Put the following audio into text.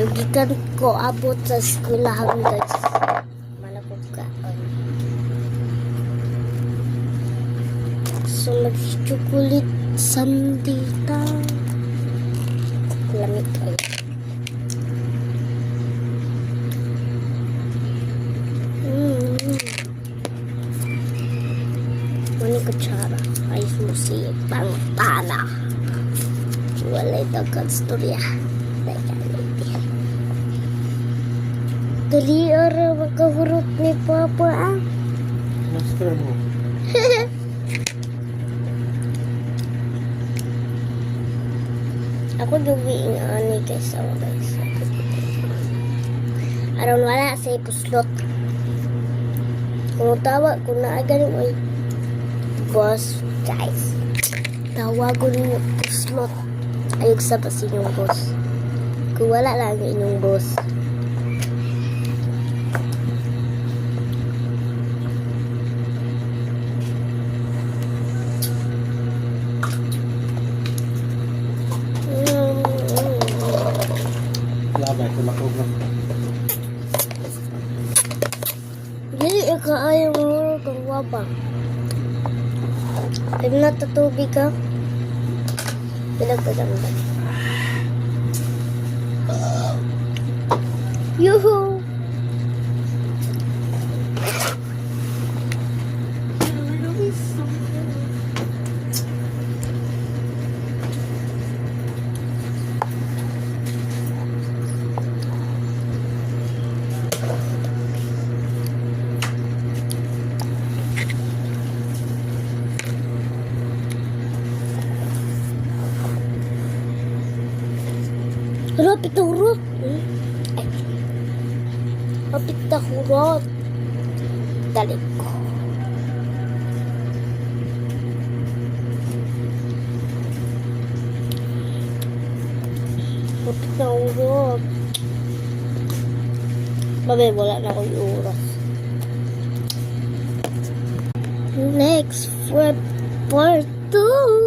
So, gikan ko abot sa eskwelahan, guys. Manapog ka. So, mag-chocolate sundae ta. Lamig kayo. Mani kutsara. Ayos mo siya. Pangtana. Walay dagat storya. Dali ara magkahurot ni Papa ah. Master mo. Ako gawin ani guys. Ako guys. Aron wala sa puslot. Kung tawa, kung naagan mo boss, guys. Tawagon mo puslot. Ayog sa pas inyong boss. Kung wala lang inyong boss. Labay, tulakog na. Dili ka ayaw mo kung wapa. Pag natutubig ka, pinagpaganda. Yuhu! Rapit na hurot. Ay. Rapit na hurot. Dali ko. Rapit na hurot. Babay, wala na akong oras. Next, for part 2.